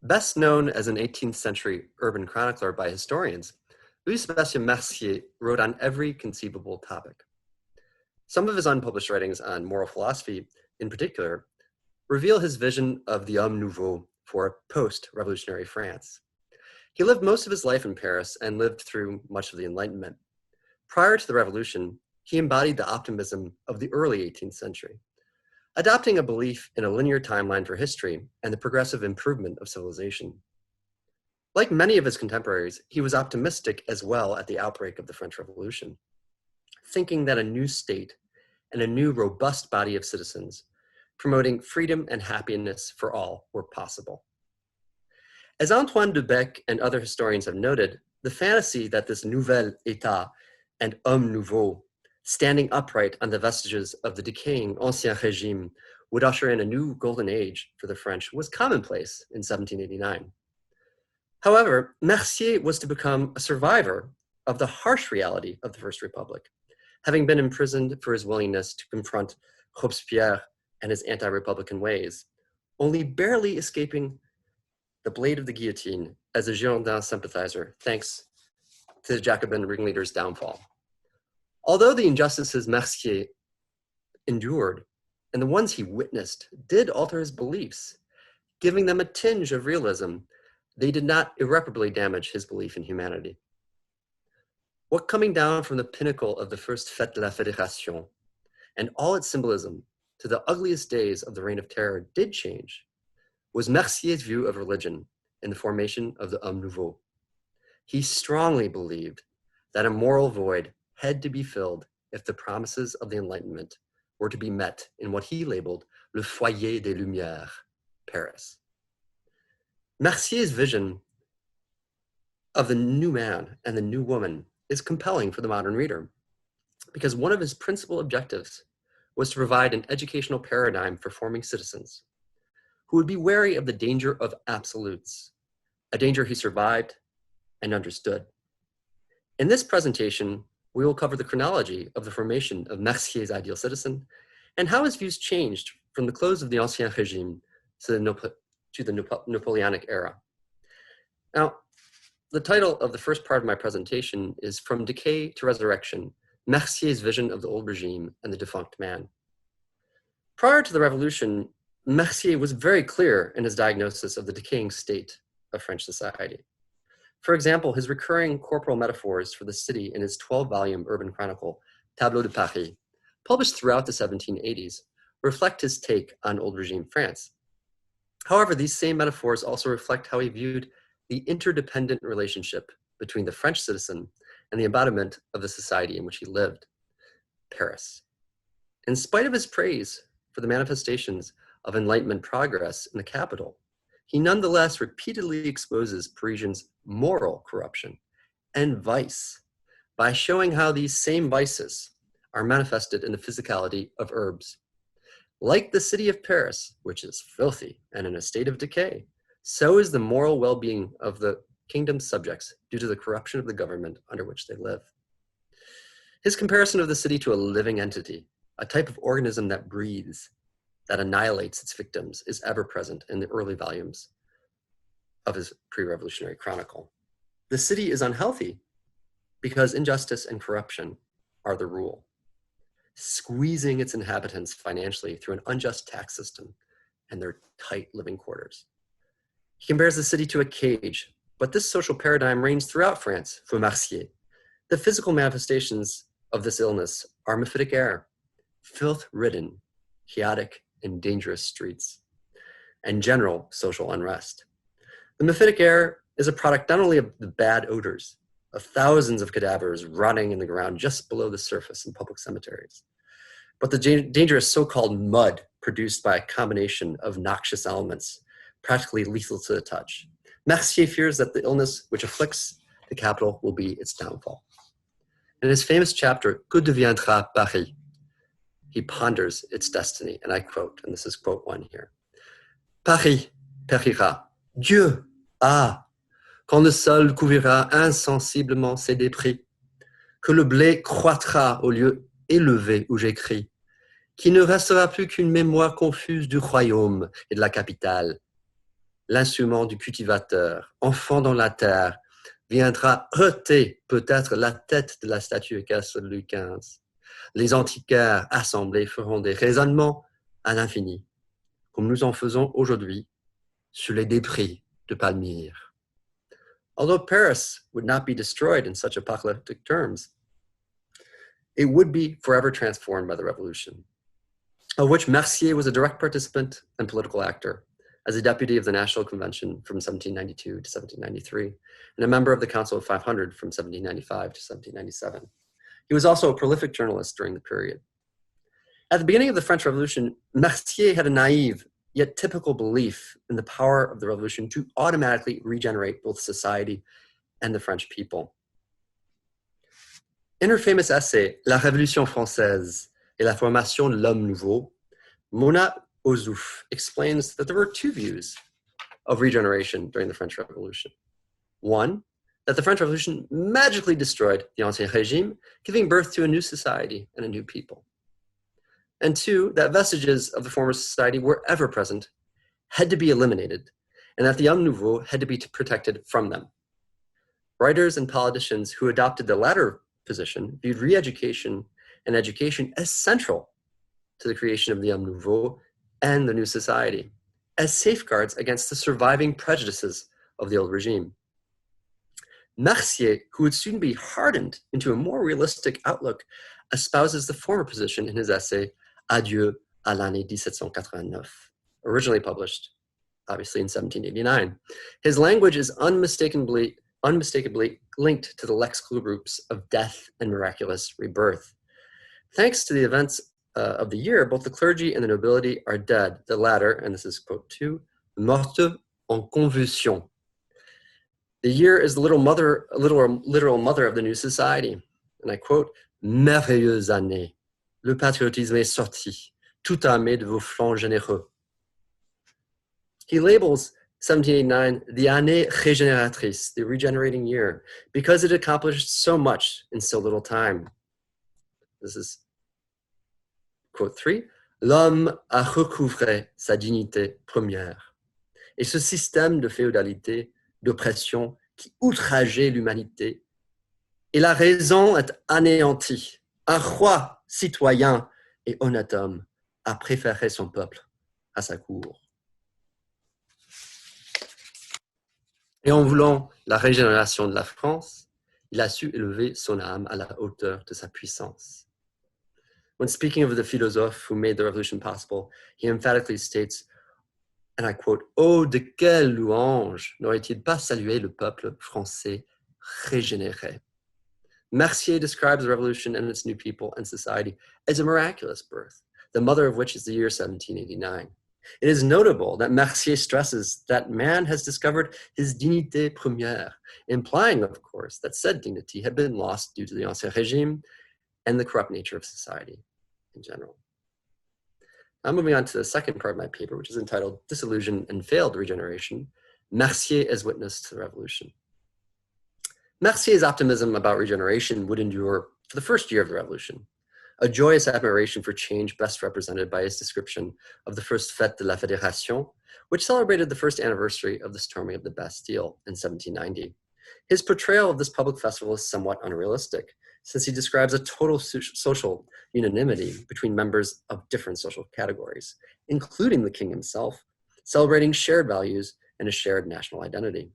Best known as an 18th century urban chronicler by historians, Louis Sébastien Mercier wrote on every conceivable topic. Some of his unpublished writings on moral philosophy, in particular, reveal his vision of the Homme, Nouveau for post-revolutionary France. He lived most of his life in Paris and lived through much of the Enlightenment. Prior to the Revolution, he embodied the optimism of the early 18th century, adopting a belief in a linear timeline for history and the progressive improvement of civilization. Like many of his contemporaries, he was optimistic as well at the outbreak of the French Revolution, thinking that a new state and a new robust body of citizens promoting freedom and happiness for all were possible. As Antoine de Bec and other historians have noted, the fantasy that this nouvelle état and homme nouveau, standing upright on the vestiges of the decaying Ancien Régime, would usher in a new golden age for the French was commonplace in 1789. However, Mercier was to become a survivor of the harsh reality of the First Republic, having been imprisoned for his willingness to confront Robespierre and his anti-republican ways, only barely escaping the blade of the guillotine as a Girondin sympathizer, thanks to the Jacobin ringleader's downfall. Although the injustices Mercier endured and the ones he witnessed did alter his beliefs, giving them a tinge of realism, they did not irreparably damage his belief in humanity. What coming down from the pinnacle of the first Fête de la Fédération and all its symbolism to the ugliest days of the Reign of Terror did change was Mercier's view of religion in the formation of the Homme Nouveau. He strongly believed that a moral void had to be filled if the promises of the Enlightenment were to be met in what he labeled le foyer des Lumières, Paris. Mercier's vision of the new man and the new woman is compelling for the modern reader because one of his principal objectives was to provide an educational paradigm for forming citizens who would be wary of the danger of absolutes, a danger he survived and understood. In this presentation, we will cover the chronology of the formation of Mercier's ideal citizen and how his views changed from the close of the Ancien Régime to the Napoleonic era. Now, the title of the first part of my presentation is From Decay to Resurrection, Mercier's Vision of the Old Regime and the Defunct Man. Prior to the Revolution, Mercier was very clear in his diagnosis of the decaying state of French society. For example, his recurring corporal metaphors for the city in his 12-volume urban chronicle, Tableau de Paris, published throughout the 1780s, reflect his take on old regime France. However, these same metaphors also reflect how he viewed the interdependent relationship between the French citizen and the embodiment of the society in which he lived, Paris. In spite of his praise for the manifestations of Enlightenment progress in the capital, he nonetheless repeatedly exposes Parisians' moral corruption and vice by showing how these same vices are manifested in the physicality of herbs. Like the city of Paris, which is filthy and in a state of decay, so is the moral well-being of the kingdom's subjects due to the corruption of the government under which they live. His comparison of the city to a living entity, a type of organism that breathes, that annihilates its victims, is ever present in the early volumes of his pre-revolutionary chronicle. The city is unhealthy because injustice and corruption are the rule, squeezing its inhabitants financially through an unjust tax system and their tight living quarters. He compares the city to a cage, but this social paradigm reigns throughout France for Mercier. The physical manifestations of this illness are mephitic air, filth-ridden, chaotic and dangerous streets, and general social unrest. The mephitic air is a product not only of the bad odors of thousands of cadavers rotting in the ground just below the surface in public cemeteries, but the dangerous so-called mud produced by a combination of noxious elements, practically lethal to the touch. Mercier fears that the illness which afflicts the capital will be its downfall. In his famous chapter, Que deviendra Paris? He ponders its destiny, and I quote, and this is quote 1 here. Paris périra. Dieu, ah, quand le sol couvrira insensiblement ses débris, que le blé croîtra au lieu élevé où j'écris, qui ne restera plus qu'une mémoire confuse du royaume et de la capitale. l'instrument du cultivateur, enfant dans la terre, viendra heurter peut-être la tête de la statue équestre de Louis XV. Les antiquaires assemblés feront des raisonnements à l'infini, comme nous en faisons aujourd'hui sur les débris de Palmyre. Although Paris would not be destroyed in such apocalyptic terms, it would be forever transformed by the revolution, of which Mercier was a direct participant and political actor, as a deputy of the National Convention from 1792 to 1793, and a member of the Council of 500 from 1795 to 1797. He was also a prolific journalist during the period. At the beginning of the French Revolution, Mercier had a naive yet typical belief in the power of the revolution to automatically regenerate both society and the French people. In her famous essay, La Révolution française et la formation de l'Homme Nouveau, Mona Ozouf explains that there were two views of regeneration during the French Revolution. One, that the French Revolution magically destroyed the Ancien Régime, giving birth to a new society and a new people. And two, that vestiges of the former society, wherever present, had to be eliminated, and that the Homme Nouveau had to be protected from them. Writers and politicians who adopted the latter position viewed re-education and education as central to the creation of the Homme Nouveau and the new society, as safeguards against the surviving prejudices of the old regime. Mercier, who would soon be hardened into a more realistic outlook, espouses the former position in his essay, Adieu à l'année 1789, originally published, obviously, in 1789. His language is unmistakably linked to the lex groups of death and miraculous rebirth. Thanks to the events of the year, both the clergy and the nobility are dead. The latter, and this is quote 2, morte en convulsion. The year is the literal mother of the new society. And I quote, merveilleuse année. Le patriotisme est sorti, tout armé de vos flancs généreux. He labels 1789 the année régénératrice, the regenerating year, because it accomplished so much in so little time. This is quote 3, l'homme a recouvré sa dignité première. Et ce système de féodalité, d'oppression qui outrageait l'humanité, et la raison est anéantie. Un roi, citoyen et honnête homme a préféré son peuple à sa cour. Et en voulant la régénération de la France, il a su élever son âme à la hauteur de sa puissance. When speaking of the philosophe who made the revolution possible, he emphatically states, and I quote, « Oh, de quelle louange n'aurait-il pas salué le peuple français régénéré ?» Mercier describes the revolution and its new people and society as a miraculous birth, the mother of which is the year 1789. It is notable that Mercier stresses that man has discovered his dignité première, implying, of course, that said dignity had been lost due to the Ancien Régime and the corrupt nature of society in general. Now moving on to the second part of my paper, which is entitled Disillusion and Failed Regeneration, Mercier as Witness to the Revolution. Mercier's optimism about regeneration would endure for the first year of the revolution, a joyous admiration for change best represented by his description of the first Fête de la Fédération, which celebrated the first anniversary of the storming of the Bastille in 1790. His portrayal of this public festival is somewhat unrealistic, since he describes a total social unanimity between members of different social categories, including the king himself, celebrating shared values and a shared national identity.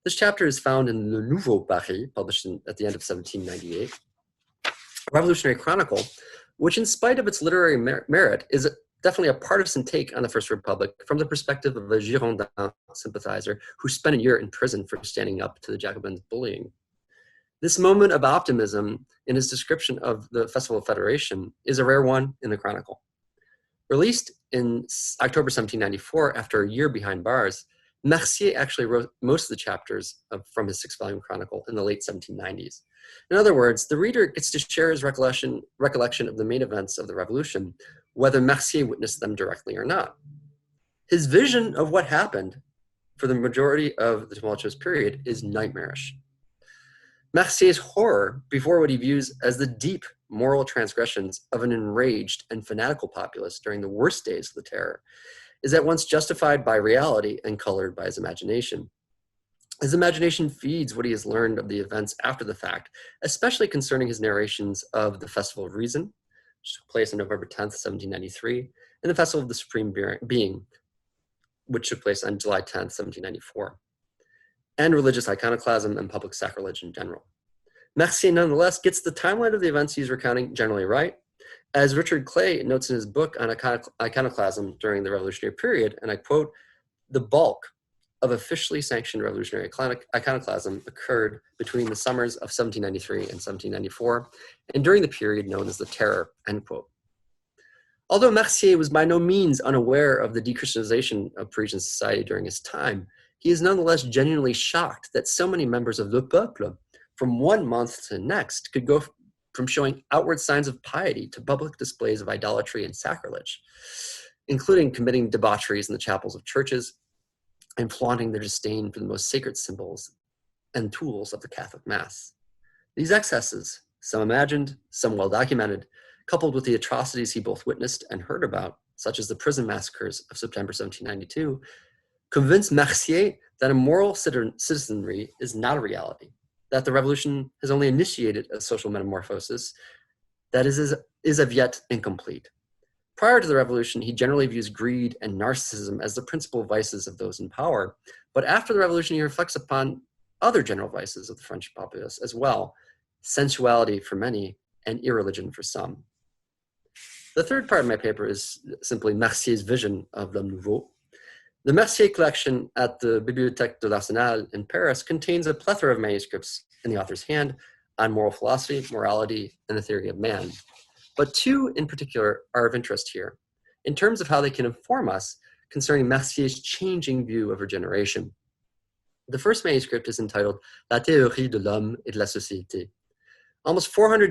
This chapter is found in Le Nouveau Paris, published at the end of 1798, a revolutionary chronicle, which in spite of its literary merit is definitely a partisan take on the First Republic from the perspective of a Girondin sympathizer who spent a year in prison for standing up to the Jacobins' bullying. This moment of optimism in his description of the Festival of Federation is a rare one in the chronicle. Released in October 1794, after a year behind bars, Mercier actually wrote most of the chapters from his 6-volume chronicle in the late 1790s. In other words, the reader gets to share his recollection of the main events of the revolution, whether Mercier witnessed them directly or not. His vision of what happened for the majority of the tumultuous period is nightmarish. Mercier's horror before what he views as the deep moral transgressions of an enraged and fanatical populace during the worst days of the terror is at once justified by reality and colored by his imagination. His imagination feeds what he has learned of the events after the fact, especially concerning his narrations of the Festival of Reason, which took place on November 10th, 1793, and the Festival of the Supreme Being, which took place on July 10th, 1794, and religious iconoclasm and public sacrilege in general. Mercier, nonetheless, gets the timeline of the events he's recounting generally right. As Richard Clay notes in his book on iconoclasm during the revolutionary period, and I quote, "The bulk of officially sanctioned revolutionary iconoclasm occurred between the summers of 1793 and 1794, and during the period known as the Terror," end quote. Although Mercier was by no means unaware of the dechristianization of Parisian society during his time, he is nonetheless genuinely shocked that so many members of le peuple from one month to the next could go from showing outward signs of piety to public displays of idolatry and sacrilege, including committing debaucheries in the chapels of churches and flaunting their disdain for the most sacred symbols and tools of the Catholic Mass. These excesses, some imagined, some well documented, coupled with the atrocities he both witnessed and heard about, such as the prison massacres of September 1792, convinced Mercier that a moral citizenry is not a reality, that the revolution has only initiated a social metamorphosis that is as yet incomplete. Prior to the revolution, he generally views greed and narcissism as the principal vices of those in power. But after the revolution, he reflects upon other general vices of the French populace as well, sensuality for many and irreligion for some. The third part of my paper is simply Mercier's vision of the Nouveau. The Mercier collection at the Bibliothèque de l'Arsenal in Paris contains a plethora of manuscripts in the author's hand on moral philosophy, morality, and the theory of man. But two in particular are of interest here, in terms of how they can inform us concerning Mercier's changing view of regeneration. The first manuscript is entitled La théorie de l'homme et de la société. Almost 400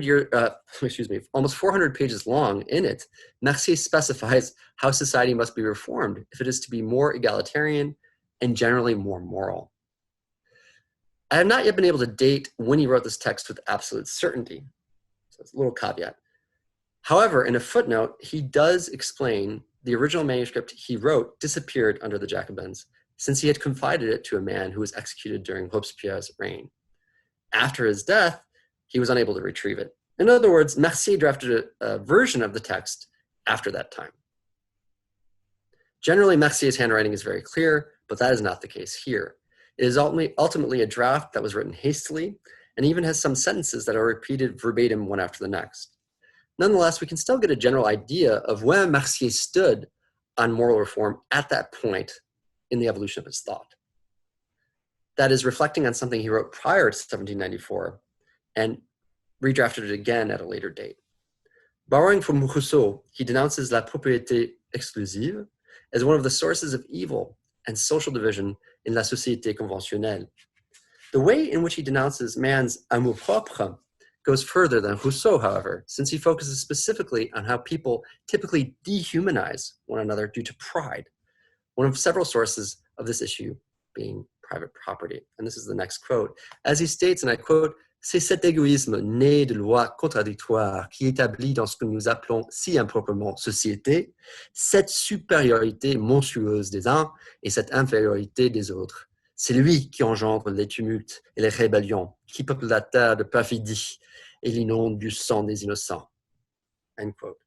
pages long. In it, Mercier specifies how society must be reformed if it is to be more egalitarian and generally more moral. I have not yet been able to date when he wrote this text with absolute certainty, so it's a little caveat. However, in a footnote, he does explain the original manuscript he wrote disappeared under the Jacobins, since he had confided it to a man who was executed during Robespierre's reign. After his death, he was unable to retrieve it. In other words, Mercier drafted a version of the text after that time. Generally, Mercier's handwriting is very clear, but that is not the case here. It is ultimately a draft that was written hastily, and even has some sentences that are repeated verbatim one after the next. Nonetheless, we can still get a general idea of where Mercier stood on moral reform at that point in the evolution of his thought. That is, reflecting on something he wrote prior to 1794 and redrafted it again at a later date. Borrowing from Rousseau, he denounces la propriété exclusive as one of the sources of evil and social division in la société conventionnelle. The way in which he denounces man's amour-propre goes further than Rousseau, however, since he focuses specifically on how people typically dehumanize one another due to pride, one of several sources of this issue being private property. And this is the next quote. As he states, and I quote, "C'est cet égoïsme né de lois contradictoires qui établit dans ce que nous appelons si improprement société, cette supériorité monstrueuse des uns et cette infériorité des autres. C'est lui qui engendre les tumultes et les rébellions, qui peuple la terre de perfidie et l'inonde du sang des innocents." End quote.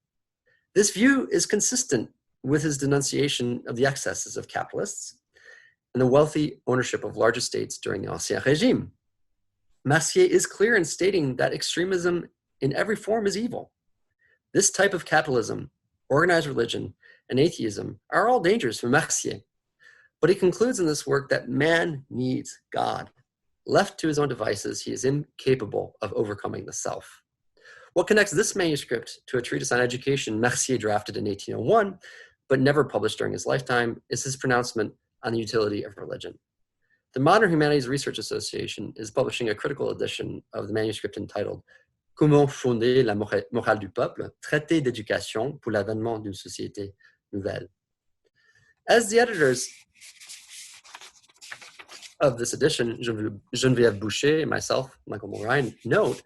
This view is consistent with his denunciation of the excesses of capitalists and the wealthy ownership of large estates during the Ancien Régime. Mercier is clear in stating that extremism in every form is evil. This type of capitalism, organized religion, and atheism are all dangers for Mercier. But he concludes in this work that man needs God. Left to his own devices, he is incapable of overcoming the self. What connects this manuscript to a treatise on education Mercier drafted in 1801, but never published during his lifetime, is his pronouncement on the utility of religion. The Modern Humanities Research Association is publishing a critical edition of the manuscript entitled Comment fonder la morale du peuple, Traité d'éducation pour l'avènement d'une société nouvelle. As the editors of this edition, Geneviève Boucher and myself, Michael Mulryan, note,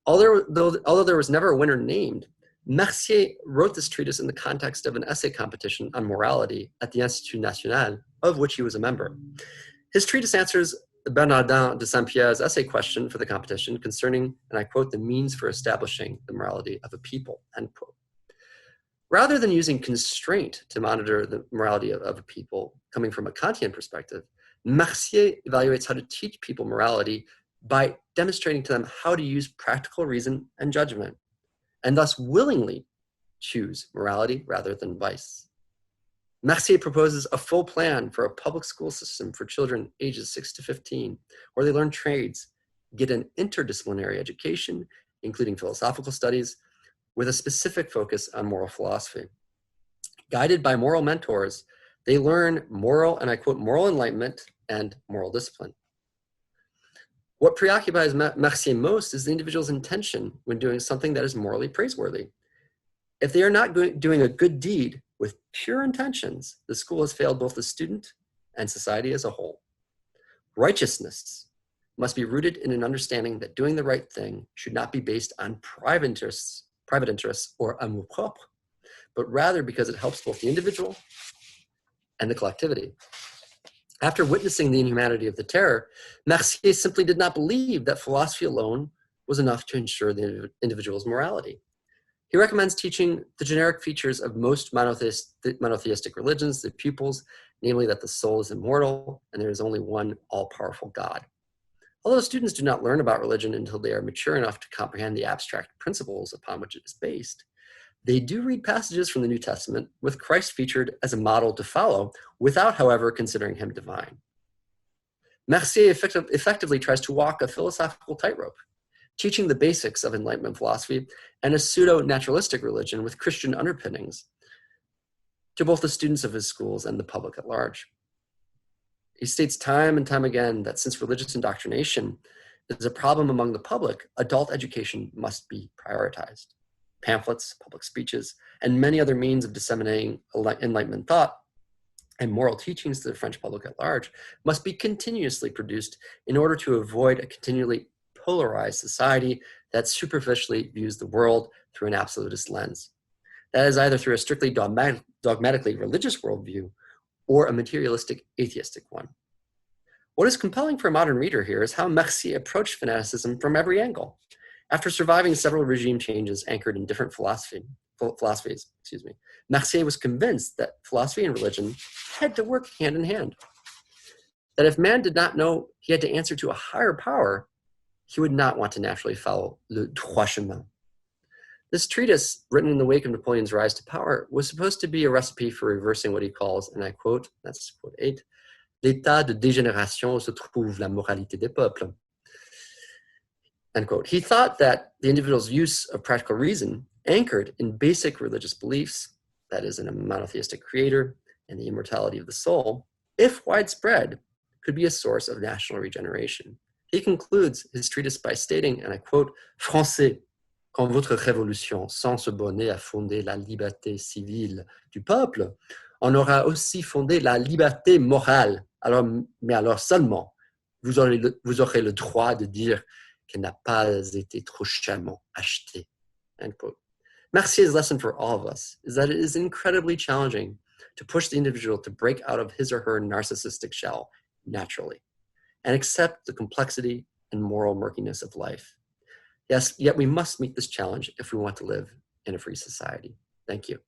although there was never a winner named, Mercier wrote this treatise in the context of an essay competition on morality at the Institut National, of which he was a member. His treatise answers Bernardin de Saint-Pierre's essay question for the competition concerning, and I quote, the means for establishing the morality of a people, end quote. Rather than using constraint to monitor the morality of a people coming from a Kantian perspective, Mercier evaluates how to teach people morality by demonstrating to them how to use practical reason and judgment, and thus willingly choose morality rather than vice. Mercier proposes a full plan for a public school system for children ages 6 to 15, where they learn trades, get an interdisciplinary education, including philosophical studies, with a specific focus on moral philosophy. Guided by moral mentors, they learn moral, and I quote, moral enlightenment and moral discipline. What preoccupies Mercier most is the individual's intention when doing something that is morally praiseworthy. If they are not doing a good deed with pure intentions, the school has failed both the student and society as a whole. Righteousness must be rooted in an understanding that doing the right thing should not be based on private interests or amour propre, but rather because it helps both the individual and the collectivity. After witnessing the inhumanity of the terror, Mercier simply did not believe that philosophy alone was enough to ensure the individual's morality. He recommends teaching the generic features of most monotheistic religions, the pupils, namely that the soul is immortal and there is only one all-powerful God. Although students do not learn about religion until they are mature enough to comprehend the abstract principles upon which it is based, they do read passages from the New Testament with Christ featured as a model to follow, without, however, considering him divine. Mercier effectively tries to walk a philosophical tightrope, teaching the basics of Enlightenment philosophy and a pseudo-naturalistic religion with Christian underpinnings to both the students of his schools and the public at large. He states time and time again that since religious indoctrination is a problem among the public, adult education must be prioritized. Pamphlets, public speeches, and many other means of disseminating Enlightenment thought and moral teachings to the French public at large must be continuously produced in order to avoid a continually polarized society that superficially views the world through an absolutist lens. That is either through a strictly dogmatically religious worldview or a materialistic atheistic one. What is compelling for a modern reader here is how Mercier approached fanaticism from every angle. After surviving several regime changes anchored in different philosophies, Mercier was convinced that philosophy and religion had to work hand in hand. That if man did not know he had to answer to a higher power, he would not want to naturally follow le droit chemin. This treatise, written in the wake of Napoleon's rise to power, was supposed to be a recipe for reversing what he calls, and I quote, that's quote 8, l'état de dégénération où se trouve la moralité des peuples. End quote. He thought that the individual's use of practical reason, anchored in basic religious beliefs, that is, in a monotheistic creator and the immortality of the soul, if widespread, could be a source of national regeneration. He concludes his treatise by stating, and I quote, Français, quand votre révolution sans se borner à fonder la liberté civile du peuple, on aura aussi fondé la liberté morale. Mais alors seulement, vous aurez le droit de dire qu'elle n'a pas été trop chèrement achetée. End quote. Mercier's lesson for all of us is that it is incredibly challenging to push the individual to break out of his or her narcissistic shell naturally and accept the complexity and moral murkiness of life. Yes, yet we must meet this challenge if we want to live in a free society. Thank you.